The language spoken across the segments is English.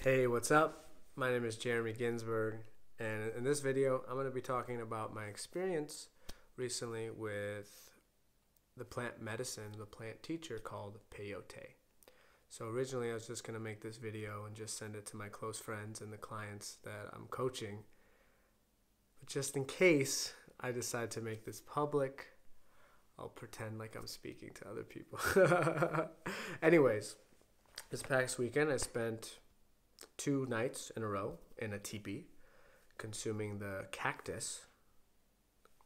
Hey, what's up? My name is Jeremy Ginsberg, and in this video, I'm going to be talking about my experience recently with the plant medicine, the plant teacher called peyote. So originally, I was just going to make this video and just send it to my close friends and the clients that I'm coaching. But just in case I decide to make this public, I'll pretend like I'm speaking to other people. Anyways, this past weekend, I spent 2 nights in a row in a teepee consuming the cactus.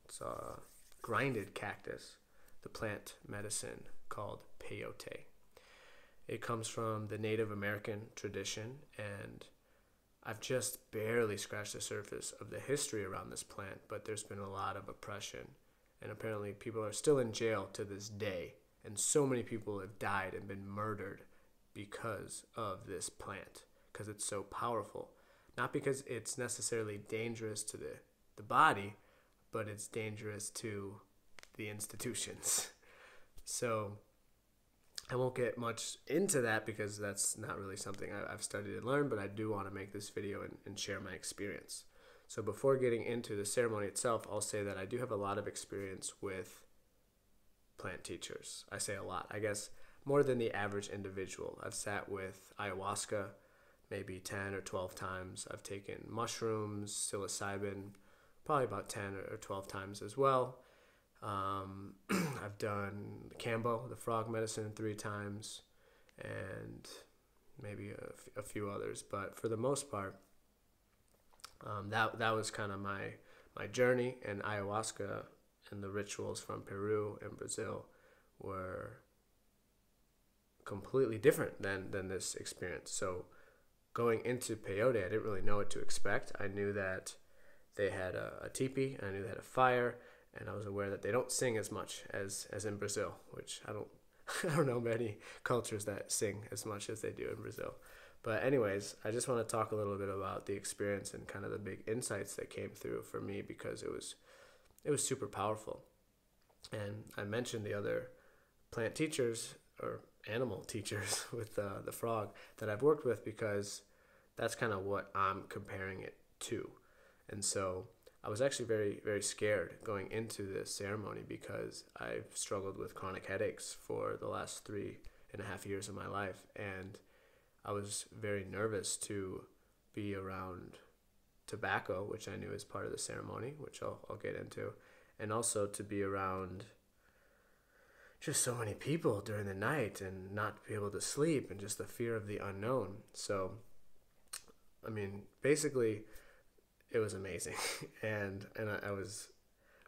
It's a grinded cactus, the plant medicine called peyote. It comes from the Native American tradition, and I've just barely scratched the surface of the history around this plant, but there's been a lot of oppression, and apparently people are still in jail to this day, and so many people have died and been murdered because of this plant, because it's so powerful. Not because it's necessarily dangerous to the body, but it's dangerous to the institutions. So I won't get much into that because that's not really something I've studied and learned, but I do want to make this video and share my experience. So before getting into the ceremony itself, I'll say that I do have a lot of experience with plant teachers. I say a lot, I guess more than the average individual. I've sat with ayahuasca maybe 10 or 12 times. I've taken mushrooms, psilocybin, probably about 10 or 12 times as well. I've done Kambo, the frog medicine, 3 times, and maybe a few others. But for the most part, that was kind of my journey. And ayahuasca and the rituals from Peru and Brazil were completely different than this experience. So going into peyote, I didn't really know what to expect. I knew that they had a teepee, and I knew they had a fire, and I was aware that they don't sing as much as in Brazil, which I don't know many cultures that sing as much as they do in Brazil. But anyways, I just want to talk a little bit about the experience and kind of the big insights that came through for me, because it was super powerful. And I mentioned the other plant teachers or animal teachers with the frog that I've worked with, because that's kind of what I'm comparing it to. And so I was actually very, very scared going into this ceremony, because I've struggled with chronic headaches for the last 3.5 years of my life. And I was very nervous to be around tobacco, which I knew is part of the ceremony, which I'll get into, and also to be around just so many people during the night and not be able to sleep, and just the fear of the unknown. So, I mean, basically, it was amazing. and I was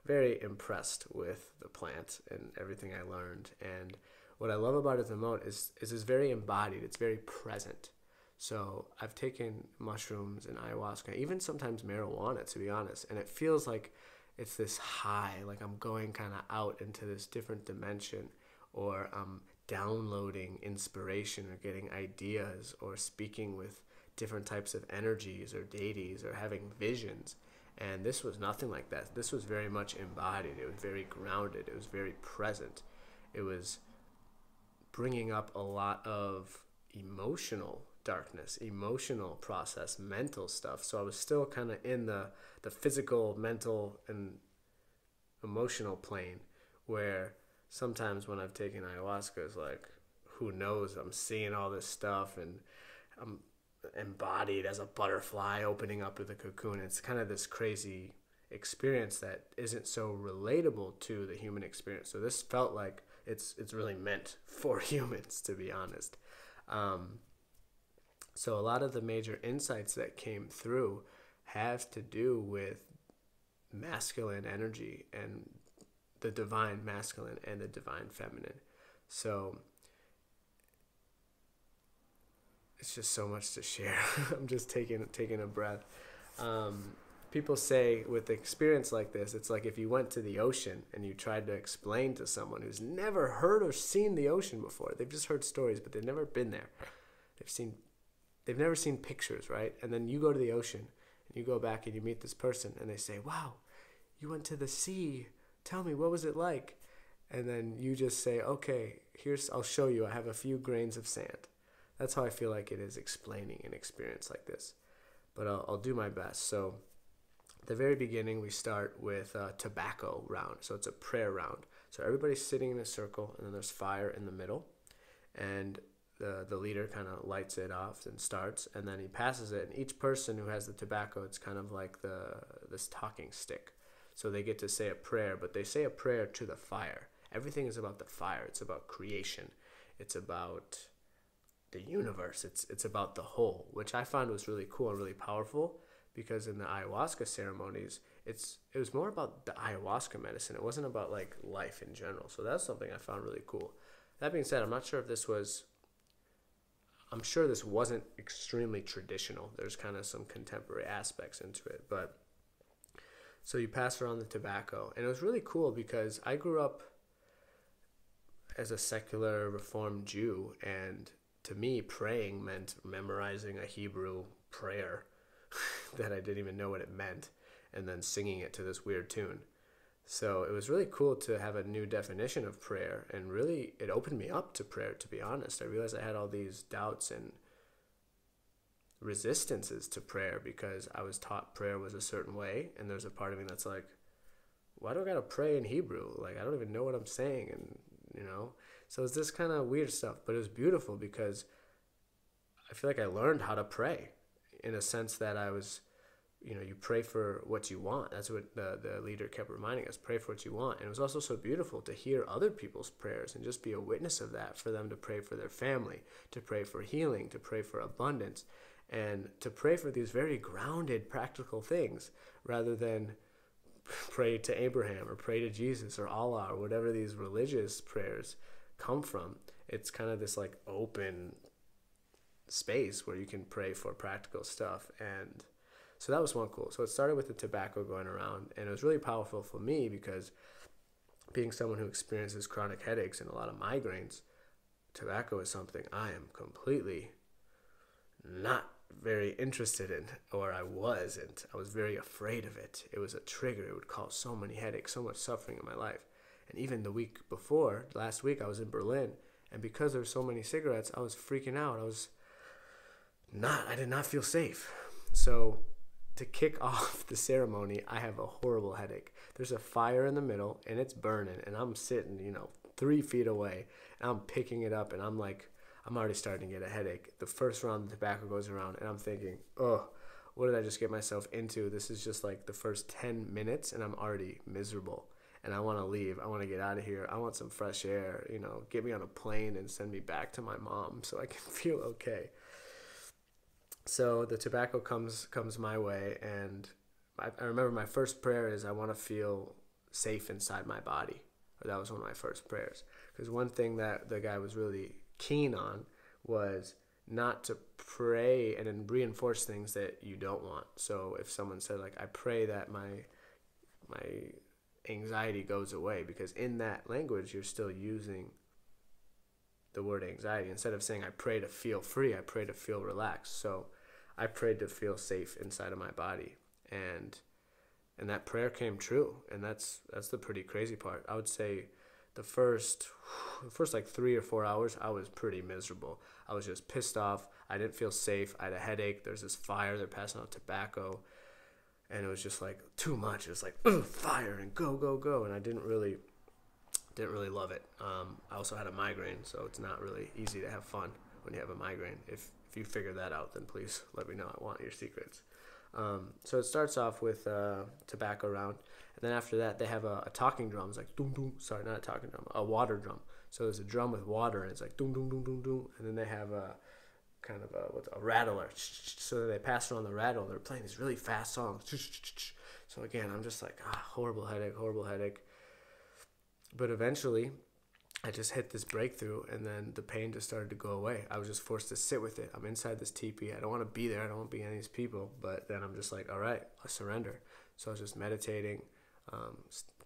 very impressed with the plant and everything I learned. And what I love about it the most is it's very embodied. It's very present. So I've taken mushrooms and ayahuasca, even sometimes marijuana, to be honest, and it feels like it's this high, like I'm going kind of out into this different dimension, or I'm downloading inspiration or getting ideas or speaking with different types of energies or deities or having visions. And this was nothing like that. This was very much embodied. It was very grounded. It was very present. It was bringing up a lot of emotional darkness, emotional process, mental stuff. So I was still kind of in the physical, mental, and emotional plane, where sometimes when I've taken ayahuasca, it's like, who knows, I'm seeing all this stuff, and I'm embodied as a butterfly opening up with a cocoon. It's kind of this crazy experience that isn't so relatable to the human experience. So this felt like it's really meant for humans, to be honest. So a lot of the major insights that came through have to do with masculine energy and the divine masculine and the divine feminine. So it's just so much to share. I'm just taking a breath. People say with an experience like this, it's like if you went to the ocean and you tried to explain to someone who's never heard or seen the ocean before. They've just heard stories, but they've never been there. They've never seen pictures, right? And then you go to the ocean and you go back and you meet this person and they say, wow, you went to the sea. Tell me, what was it like? And then you just say, okay, I'll show you. I have a few grains of sand. That's how I feel like it is explaining an experience like this. But I'll do my best. So at the very beginning, we start with a tobacco round. So it's a prayer round. So everybody's sitting in a circle, and then there's fire in the middle. And the leader kind of lights it off and starts, and then he passes it. And each person who has the tobacco, it's kind of like this talking stick. So they get to say a prayer, but they say a prayer to the fire. Everything is about the fire. It's about creation. It's about the universe. It's about the whole, which I found was really cool and really powerful, because in the ayahuasca ceremonies, it was more about the ayahuasca medicine. It wasn't about like life in general. So that's something I found really cool. That being said, I'm sure this wasn't extremely traditional. There's kind of some contemporary aspects into it, but so you pass around the tobacco, and it was really cool because I grew up as a secular Reformed Jew, and to me, praying meant memorizing a Hebrew prayer that I didn't even know what it meant, and then singing it to this weird tune. So it was really cool to have a new definition of prayer, and really it opened me up to prayer, to be honest. I realized I had all these doubts and resistances to prayer because I was taught prayer was a certain way, and there's a part of me that's like, why do I gotta pray in Hebrew? Like, I don't even know what I'm saying, and so it's this kind of weird stuff, but it was beautiful because I feel like I learned how to pray in a sense that I was, you pray for what you want. That's what the leader kept reminding us, pray for what you want. And it was also so beautiful to hear other people's prayers and just be a witness of that, for them to pray for their family, to pray for healing, to pray for abundance, and to pray for these very grounded, practical things rather than pray to Abraham or pray to Jesus or Allah or whatever these religious prayers come from. It's kind of this like open space where you can pray for practical stuff. And so that was one cool. So it started with the tobacco going around, and it was really powerful for me because being someone who experiences chronic headaches and a lot of migraines, tobacco is something I am completely not very interested in, or I wasn't. I was very afraid of it. It was a trigger. It would cause so many headaches, so much suffering in my life. And even the week before, last week, I was in Berlin, and because there were so many cigarettes, I was freaking out. I did not feel safe. So to kick off the ceremony, I have a horrible headache. There's a fire in the middle, and it's burning, and I'm sitting, 3 feet away, and I'm picking it up, and I'm already starting to get a headache. The first round of tobacco goes around, and I'm thinking, oh, what did I just get myself into? This is just like the first 10 minutes, and I'm already miserable. And I want to leave. I want to get out of here. I want some fresh air, get me on a plane and send me back to my mom so I can feel okay. So the tobacco comes my way, and I remember my first prayer is I want to feel safe inside my body. Or that was one of my first prayers. Because one thing that the guy was really keen on was not to pray and then reinforce things that you don't want. So if someone said, like, I pray that my anxiety goes away, because in that language you're still using the word anxiety. Instead of saying I pray to feel free, I pray to feel relaxed. So I prayed to feel safe inside of my body, and that prayer came true. And that's the pretty crazy part. I would say the first like 3 or 4 hours, I was pretty miserable. I was just pissed off. I didn't feel safe. I had a headache. There's this fire. They're passing out tobacco, and it was just like too much. It was like, fire and go, go, go. And I didn't really love it. I also had a migraine, so it's not really easy to have fun when you have a migraine. If you figure that out, then please let me know. I want your secrets. So it starts off with tobacco round, and then after that they have a talking drum. It's like doom doom. Sorry, not a talking drum, a water drum. So there's a drum with water, and it's like doom doom doom doom doom. And then they have a kind of a rattler. So they pass around the rattle. They're playing these really fast songs. So again, I'm just like, horrible headache. But eventually, I just hit this breakthrough, and then the pain just started to go away. I was just forced to sit with it. I'm inside this teepee. I don't want to be there. I don't want to be any of these people. But then I'm just like, all right, I surrender. So I was just meditating,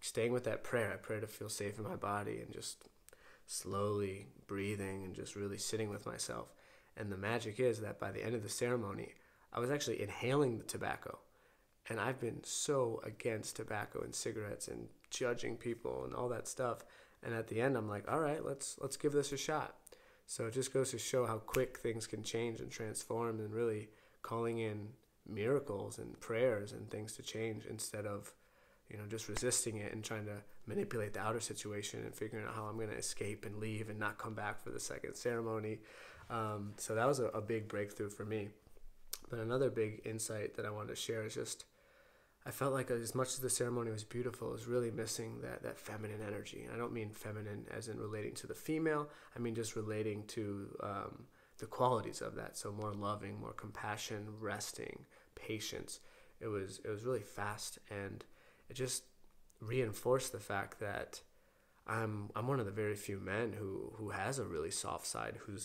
staying with that prayer. I pray to feel safe in my body, and just slowly breathing and just really sitting with myself. And the magic is that by the end of the ceremony, I was actually inhaling the tobacco. And I've been so against tobacco and cigarettes and judging people and all that stuff. And at the end, I'm like, all right, let's give this a shot. So it just goes to show how quick things can change and transform, and really calling in miracles and prayers and things to change instead of, just resisting it and trying to manipulate the outer situation and figuring out how I'm going to escape and leave and not come back for the second ceremony. So that was a big breakthrough for me. But another big insight that I wanted to share is just, I felt like as much as the ceremony was beautiful, it was really missing that feminine energy. And I don't mean feminine as in relating to the female. I mean just relating to the qualities of that. So more loving, more compassion, resting, patience. It was really fast, and it just reinforced the fact that I'm one of the very few men who has a really soft side, who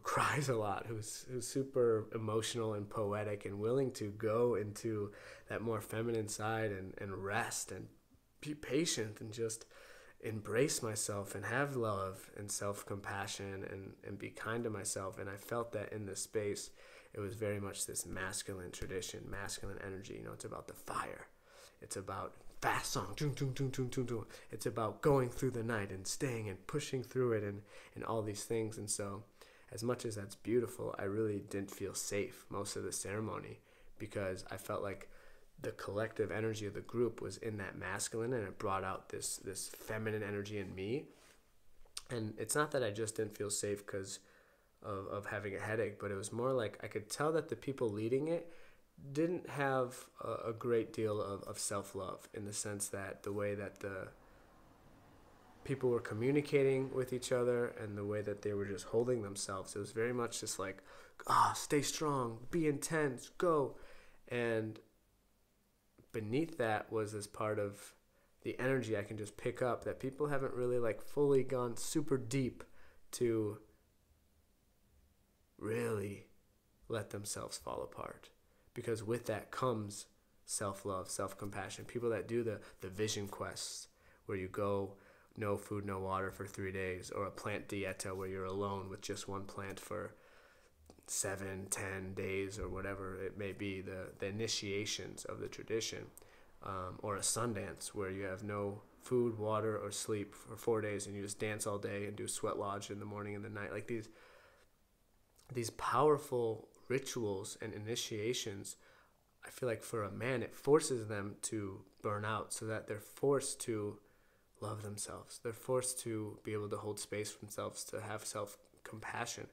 cries a lot, who's super emotional and poetic and willing to go into that more feminine side and rest and be patient and just embrace myself and have love and self-compassion and be kind to myself. And I felt that in this space, it was very much this masculine tradition, masculine energy. It's about the fire. It's about fast song. It's about going through the night and staying and pushing through it and all these things. And so as much as that's beautiful, I really didn't feel safe most of the ceremony, because I felt like the collective energy of the group was in that masculine, and it brought out this feminine energy in me. And it's not that I just didn't feel safe because of having a headache, but it was more like I could tell that the people leading it didn't have a great deal of self-love, in the sense that the way that the people were communicating with each other and the way that they were just holding themselves, it was very much just like, stay strong, be intense, go. And beneath that was this part of the energy I can just pick up, that people haven't really like fully gone super deep to really let themselves fall apart. Because with that comes self-love, self-compassion. People that do the vision quests, where you go no food, no water for 3 days, or a plant dieta where you're alone with just one plant for 7, 10 days, or whatever it may be, the initiations of the tradition, or a sun dance where you have no food, water, or sleep for 4 days, and you just dance all day and do sweat lodge in the morning and the night. Like these powerful rituals and initiations, I feel like for a man, it forces them to burn out, so that they're forced to love themselves. They're forced to be able to hold space for themselves, to have self-compassion.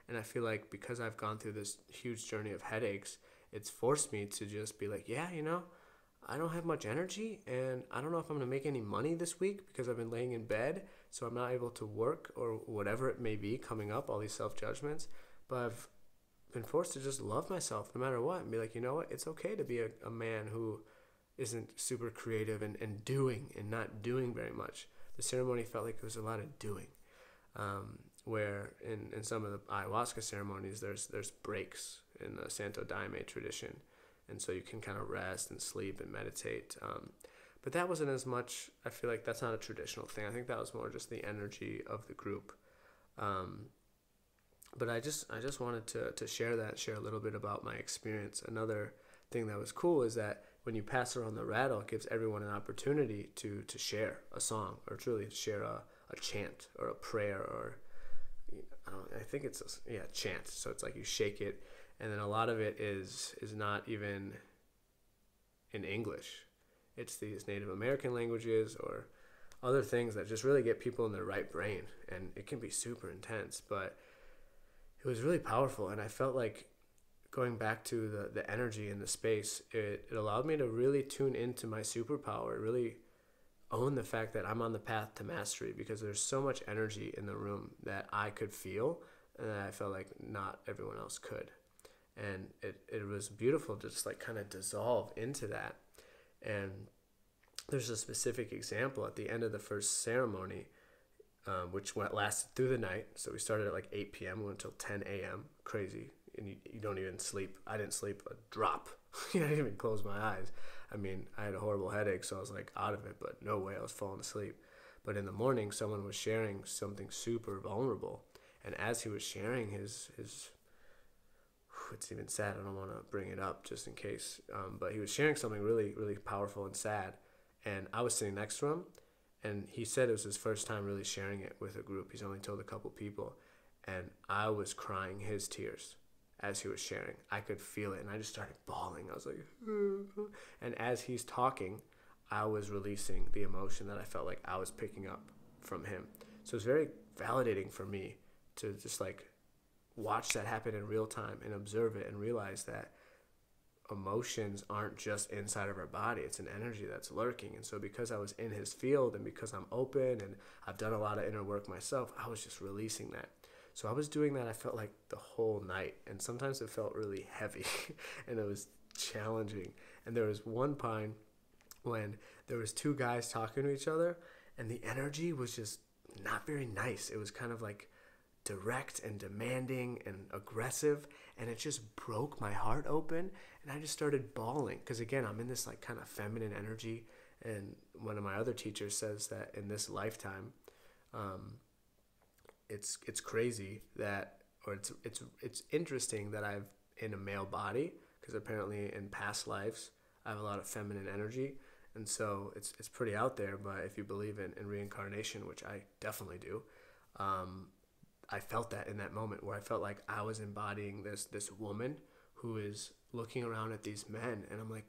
And I feel like because I've gone through this huge journey of headaches, it's forced me to just be like, I don't have much energy, and I don't know if I'm going to make any money this week because I've been laying in bed, so I'm not able to work, or whatever it may be coming up, all these self-judgments. But I've been forced to just love myself no matter what, and be like, it's okay to be a man who isn't super creative and doing and not doing very much. The ceremony felt like it was a lot of doing, where in some of the ayahuasca ceremonies there's breaks in the Santo Daime tradition, and so you can kind of rest and sleep and meditate, but that wasn't as much. I feel like that's not a traditional thing. I think that was more just the energy of the group, but I just wanted to share a little bit about my experience. Another thing that was cool is that when you pass around the rattle, it gives everyone an opportunity to share a song, or truly to share a chant or a prayer, or I think it's a chant. So it's like you shake it, and then a lot of it is not even in English. It's these Native American languages or other things that just really get people in their right brain, and it can be super intense, but it was really powerful. And I felt like, going back to the energy in the space, it allowed me to really tune into my superpower, really own the fact that I'm on the path to mastery, because there's so much energy in the room that I could feel, and I felt like not everyone else could. And it was beautiful to just like kind of dissolve into that. And there's a specific example at the end of the first ceremony, which lasted through the night. So we started at like 8 p.m., went until 10 a.m. Crazy. And you don't even sleep. I didn't sleep a drop. I didn't even close my eyes. I mean, I had a horrible headache, so I was like out of it, but no way I was falling asleep. But in the morning, someone was sharing something super vulnerable. And as he was sharing his it's even sad. I don't want to bring it up just in case. But he was sharing something really, really powerful and sad. And I was sitting next to him, and he said it was his first time really sharing it with a group. He's only told a couple people. and I was crying his tears as he was sharing. I could feel it, and I just started bawling. I was like, and as he's talking, I was releasing the emotion that I felt like I was picking up from him. So it's very validating for me to just like watch that happen in real time and observe it and realize that emotions aren't just inside of our body. It's an energy that's lurking. And so because I was in his field and because I'm open and I've done a lot of inner work myself, I was just releasing that. So I was doing that, I felt like the whole night. And sometimes it felt really heavy and it was challenging. And there was one time when there was two guys talking to each other and the energy was just not very nice. It was kind of like direct and demanding and aggressive, and it just broke my heart open, and I just started bawling because again, I'm in this like kind of feminine energy. And one of my other teachers says that in this lifetime, it's crazy that, or it's interesting that I've in a male body, because apparently in past lives I have a lot of feminine energy. And so it's pretty out there, but if you believe in reincarnation, which I definitely do, I felt that in that moment where I felt like I was embodying this woman who is looking around at these men, and I'm like,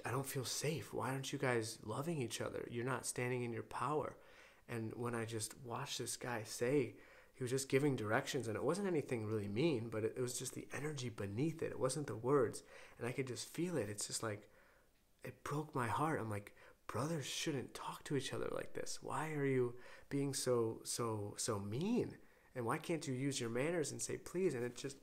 I don't feel safe. Why aren't you guys loving each other? You're not standing in your power. And when I just watched this guy say, he was just giving directions, and it wasn't anything really mean, but it was just the energy beneath it. It wasn't the words, and I could just feel it. It's just like, it broke my heart. I'm like, brothers shouldn't talk to each other like this. Why are you being so mean? And why can't you use your manners and say please? And it just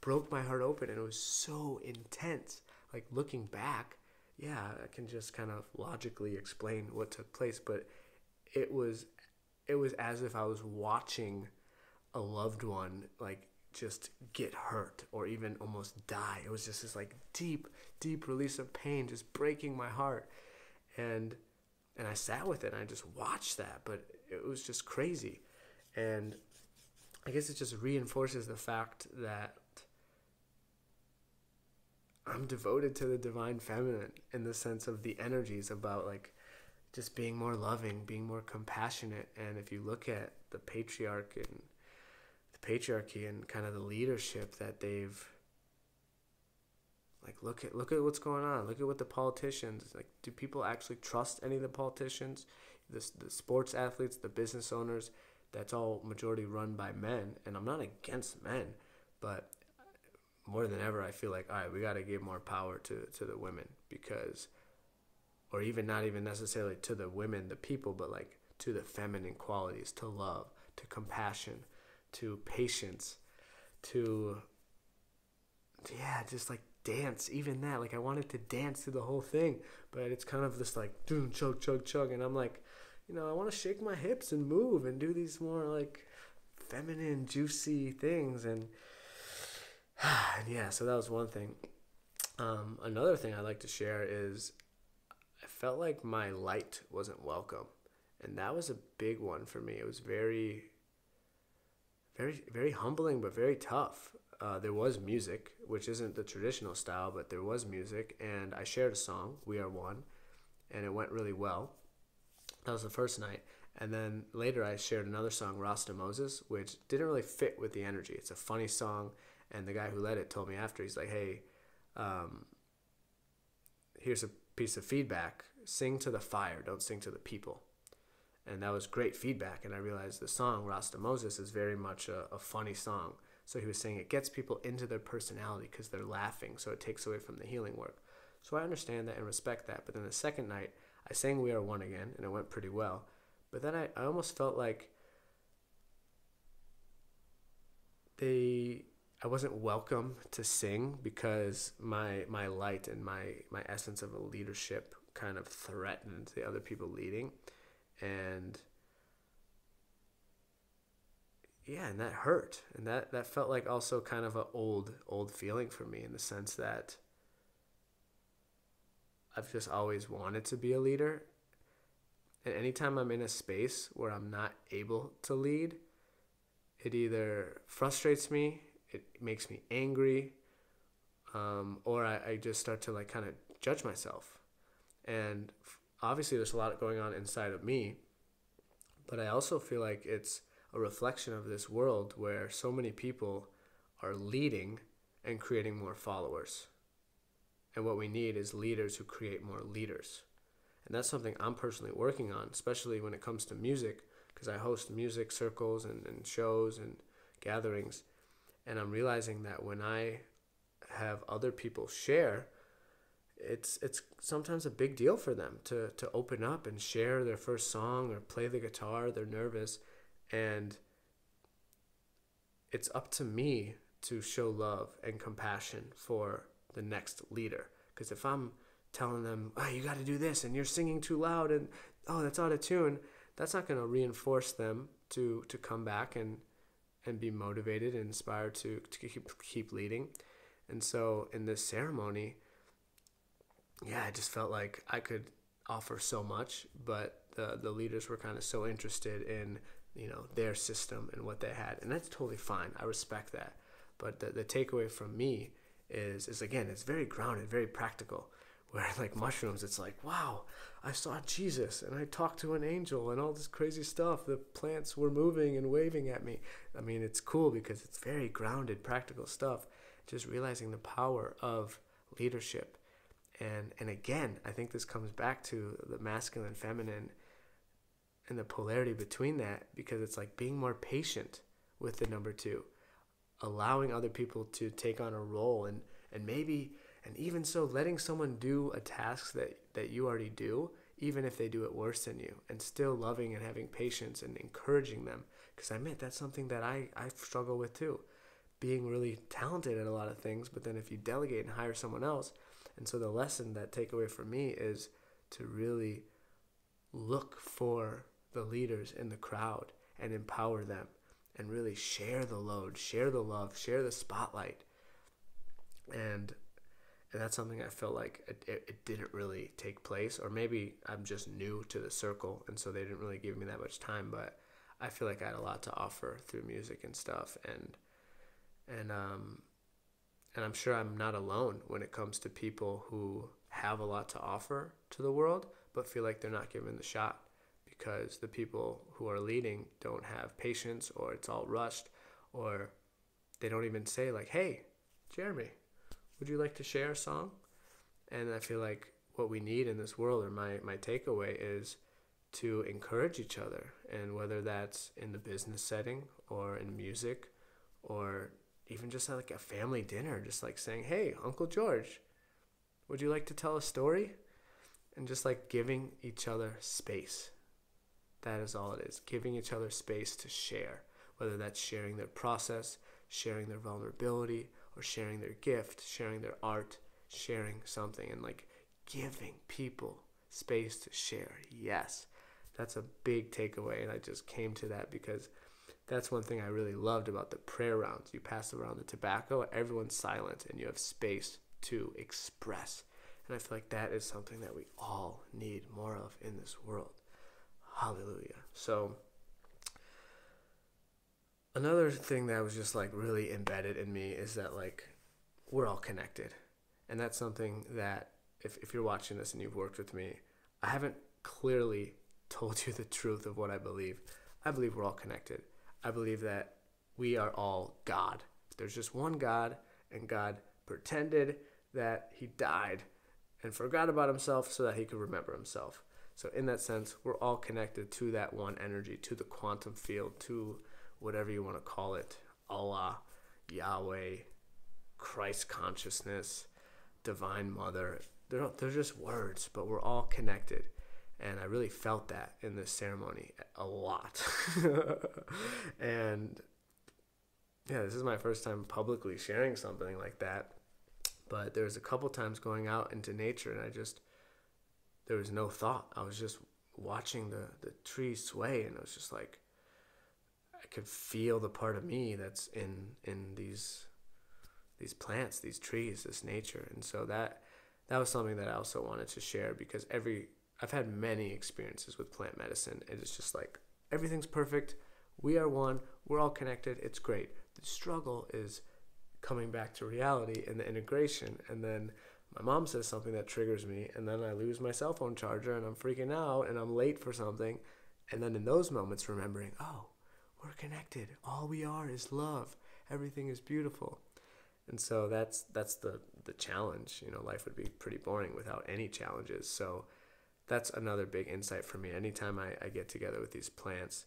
broke my heart open, and it was so intense. Like looking back, yeah, I can just kind of logically explain what took place, but it was as if I was watching a loved one like just get hurt or even almost die. It was just this like deep release of pain just breaking my heart. And I sat with it and I just watched that, but it was just crazy. And I guess it just reinforces the fact that I'm devoted to the divine feminine in the sense of the energies about like just being more loving, being more compassionate. And if you look at the patriarchy and kind of the leadership that they've like, look at what's going on. Look at what the politicians like. Do people actually trust any of the politicians? The sports athletes, the business owners, that's all majority run by men. And I'm not against men, but more than ever, I feel like, all right, we got to give more power to the women, because, or even not even necessarily to the women, the people, but like to the feminine qualities, to love, to compassion, to patience, to, yeah, just like dance, even that. Like I wanted to dance through the whole thing, but it's kind of this like, chug, chug, chug. And I'm like, I want to shake my hips and move and do these more like feminine, juicy things. And yeah, so that was one thing. Another thing I'd like to share is I felt like my light wasn't welcome. And that was a big one for me. It was very, very, very humbling, but very tough. There was music, which isn't the traditional style, but there was music. And I shared a song, We Are One, and it went really well. That was the first night. And then later I shared another song, Rasta Moses, which didn't really fit with the energy. It's a funny song. And the guy who led it told me after, he's like, hey, here's a piece of feedback. Sing to the fire, don't sing to the people. And that was great feedback. And I realized the song, Rasta Moses, is very much a funny song. So he was saying it gets people into their personality because they're laughing. So it takes away from the healing work. So I understand that and respect that. But then the second night, I sang We Are One again, and it went pretty well. But then I almost felt like I wasn't welcome to sing because my light and my essence of a leadership kind of threatened the other people leading. And yeah, and that hurt. And that felt like also kind of an old feeling for me, in the sense that I've just always wanted to be a leader. And anytime I'm in a space where I'm not able to lead, it either frustrates me, it makes me angry, or I just start to like kind of judge myself. And obviously there's a lot going on inside of me, but I also feel like it's a reflection of this world where so many people are leading and creating more followers. And what we need is leaders who create more leaders. And that's something I'm personally working on, especially when it comes to music, because I host music circles and shows and gatherings. And I'm realizing that when I have other people share, it's sometimes a big deal for them to open up and share their first song or play the guitar. They're nervous. And it's up to me to show love and compassion for the next leader. Because if I'm telling them, oh, you got to do this and you're singing too loud and, oh, that's out of tune, that's not going to reinforce them to come back and be motivated and inspired to keep leading. And so in this ceremony, I just felt like I could offer so much, but the leaders were kind of so interested in, their system and what they had. And that's totally fine. I respect that. But the takeaway from me is again, it's very grounded, very practical. Where like mushrooms, it's like, wow, I saw Jesus and I talked to an angel and all this crazy stuff. The plants were moving and waving at me. I mean, it's cool because it's very grounded, practical stuff. Just realizing the power of leadership. And again, I think this comes back to the masculine, feminine, and the polarity between that, because it's like being more patient with the number two, allowing other people to take on a role and even so letting someone do a task that you already do, even if they do it worse than you, and still loving and having patience and encouraging them. Because I admit that's something that I struggle with too, being really talented at a lot of things, but then if you delegate and hire someone else. And so the lesson, that takeaway for me, is to really look for the leaders in the crowd and empower them and really share the load, share the love, share the spotlight. And that's something I felt like it didn't really take place, or maybe I'm just new to the circle and so they didn't really give me that much time, but I feel like I had a lot to offer through music and stuff. And I'm sure I'm not alone when it comes to people who have a lot to offer to the world, but feel like they're not given the shot because the people who are leading don't have patience, or it's all rushed, or they don't even say like, hey, Jeremy, would you like to share a song? And I feel like what we need in this world, or my takeaway, is to encourage each other. And whether that's in the business setting or in music, or even just like a family dinner, just like saying, hey, Uncle George, would you like to tell a story? And just like giving each other space. That is all it is. Giving each other space to share, whether that's sharing their process, sharing their vulnerability, or sharing their gift, sharing their art, sharing something, and like giving people space to share. Yes, that's a big takeaway. And I just came to that because that's one thing I really loved about the prayer rounds. You pass around the tobacco, everyone's silent, and you have space to express. And I feel like that is something that we all need more of in this world. Hallelujah. So another thing that was just like really embedded in me is that like we're all connected. And that's something that if you're watching this and you've worked with me, I haven't clearly told you the truth of what I believe. I believe we're all connected. I believe that we are all God. There's just one God, and God pretended that he died and forgot about himself so that he could remember himself. So in that sense, we're all connected to that one energy, to the quantum field, to whatever you want to call it, Allah, Yahweh, Christ consciousness, Divine Mother. They're just words, but we're all connected. And I really felt that in this ceremony a lot. And yeah, this is my first time publicly sharing something like that. But there was a couple times going out into nature, and there was no thought. I was just watching the trees sway, and I was just like, I could feel the part of me that's in these plants, these trees, this nature. And so that was something that I also wanted to share, because I've had many experiences with plant medicine, and it's just like everything's perfect. We are one. We're all connected. It's great. The struggle is coming back to reality and the integration. And then my mom says something that triggers me, and then I lose my cell phone charger and I'm freaking out and I'm late for something. And then in those moments, remembering, oh, we're connected. All we are is love. Everything is beautiful. And so that's the challenge. Life would be pretty boring without any challenges. So that's another big insight for me. Anytime I get together with these plants,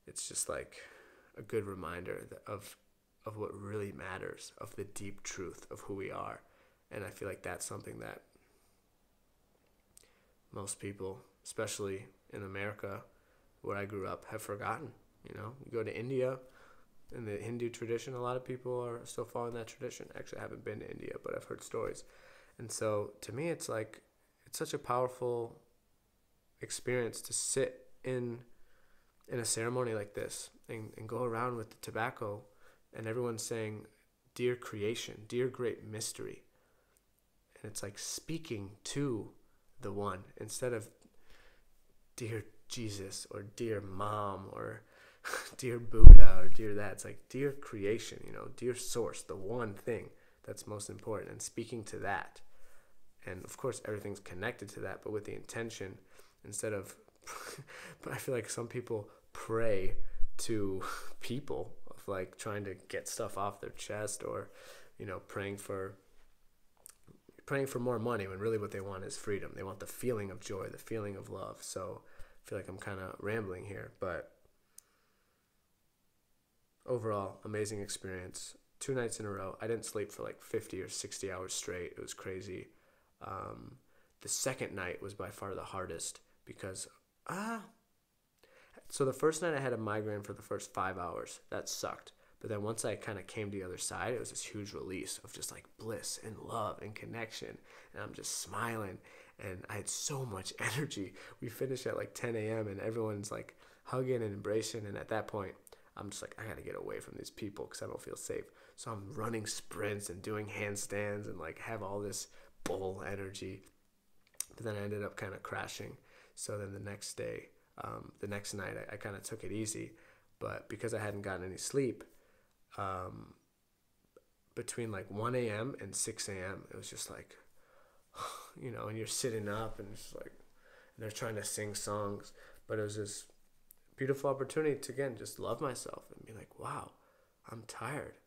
it's just like a good reminder of what really matters, of the deep truth of who we are. And I feel like that's something that most people, especially in America, where I grew up, have forgotten. You go to India, in the Hindu tradition, a lot of people are still following that tradition. Actually, I haven't been to India, but I've heard stories. And so to me, it's like, it's such a powerful experience to sit in a ceremony like this and go around with the tobacco and everyone's saying, dear creation, dear great mystery. And it's like speaking to the one instead of dear Jesus or dear mom or dear Buddha or dear that. It's like dear creation, dear source, the one thing that's most important, and speaking to that. And of course everything's connected to that, but with the intention instead of but I feel like some people pray to people of like trying to get stuff off their chest, or praying for more money, when really what they want is freedom. They want the feeling of joy, the feeling of love. So I feel like I'm kind of rambling here, but overall, amazing experience. 2 nights in a row. I didn't sleep for like 50 or 60 hours straight. It was crazy. The second night was by far the hardest because, so the first night I had a migraine for the first 5 hours. That sucked. But then once I kind of came to the other side, it was this huge release of just like bliss and love and connection. And I'm just smiling. And I had so much energy. We finished at like 10 a.m. and everyone's like hugging and embracing. And at that point, I'm just like, I got to get away from these people because I don't feel safe. So I'm running sprints and doing handstands and like have all this bull energy. But then I ended up kind of crashing. So then the next day, the next night, I kind of took it easy. But because I hadn't gotten any sleep, between like 1 a.m. and 6 a.m., it was just like, and you're sitting up and it's like, and they're trying to sing songs. But it was this beautiful opportunity to, again, just love myself and be like, wow, I'm tired.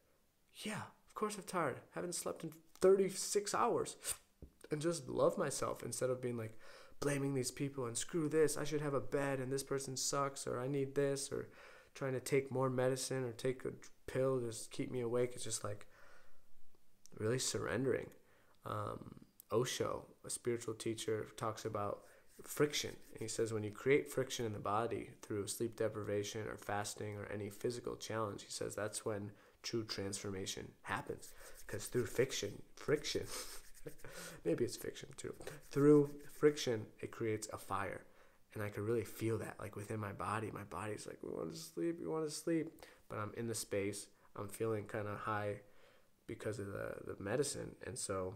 Yeah, of course I'm tired. Haven't slept in 36 hours. And just love myself instead of being like blaming these people and screw this, I should have a bed and this person sucks, or I need this, or trying to take more medicine or take a pill to just keep me awake. It's just like really surrendering. Osho, a spiritual teacher, talks about friction. And he says when you create friction in the body through sleep deprivation or fasting or any physical challenge, he says that's when true transformation happens. Because through friction, maybe it's fiction too. Through friction, it creates a fire. And I could really feel that, like within my body. My body's like, we want to sleep. But I'm in the space. I'm feeling kind of high because of the medicine. And so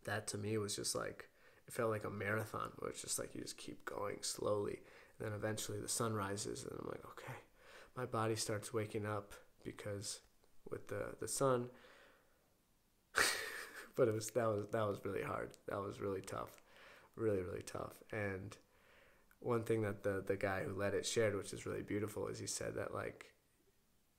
that to me was just like, it felt like a marathon where it's just like you just keep going slowly. And then eventually the sun rises and I'm like, okay. My body starts waking up because with the sun. But that was really hard. That was really tough. Really, really tough. And one thing that the guy who led it shared, which is really beautiful, is he said that like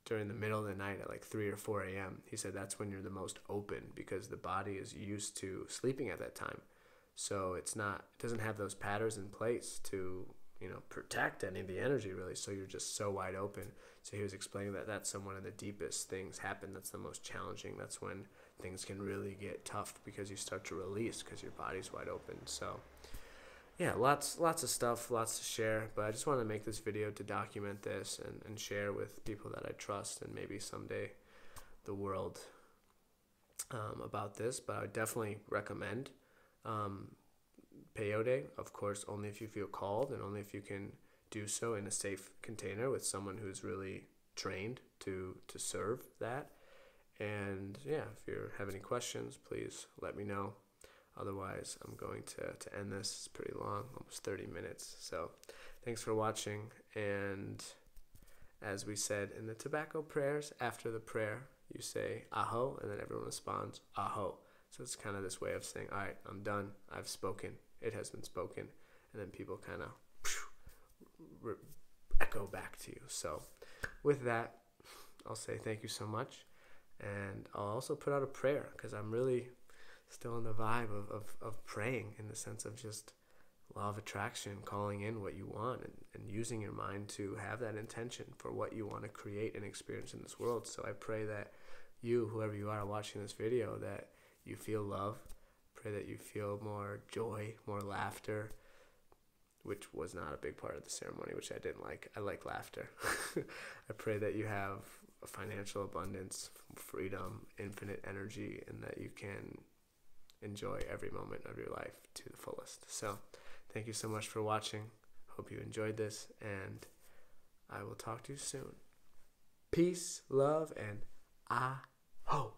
during the middle of the night at like 3 or 4 a.m., he said that's when you're the most open because the body is used to sleeping at that time. So it doesn't have those patterns in place to, protect any of the energy really. So you're just so wide open. So he was explaining that that's when one of the deepest things happen. That's the most challenging. That's when things can really get tough because you start to release because your body's wide open. So yeah, lots of stuff, lots to share. But I just want to make this video to document this and share with people that I trust and maybe someday the world about this. But I would definitely recommend peyote, of course, only if you feel called and only if you can do so in a safe container with someone who's really trained to serve that. And yeah, if you have any questions, please let me know. Otherwise, I'm going to end this. It's pretty long, almost 30 minutes. So thanks for watching. And as we said in the tobacco prayers, after the prayer, you say aho, and then everyone responds aho. So it's kind of this way of saying, all right, I'm done. I've spoken. It has been spoken. And then people kind of echo back to you. So with that, I'll say thank you so much. And I'll also put out a prayer because I'm really still in the vibe of praying, in the sense of just law of attraction, calling in what you want, and using your mind to have that intention for what you want to create and experience in this world. So I pray that you, whoever you are watching this video, that you feel love. Pray that you feel more joy, more laughter, which was not a big part of the ceremony, which I didn't like. I like laughter. I pray that you have a financial abundance, freedom, infinite energy, and that you can enjoy every moment of your life to the fullest. So thank you so much for watching. Hope you enjoyed this, and I will talk to you soon. Peace, love, and aho.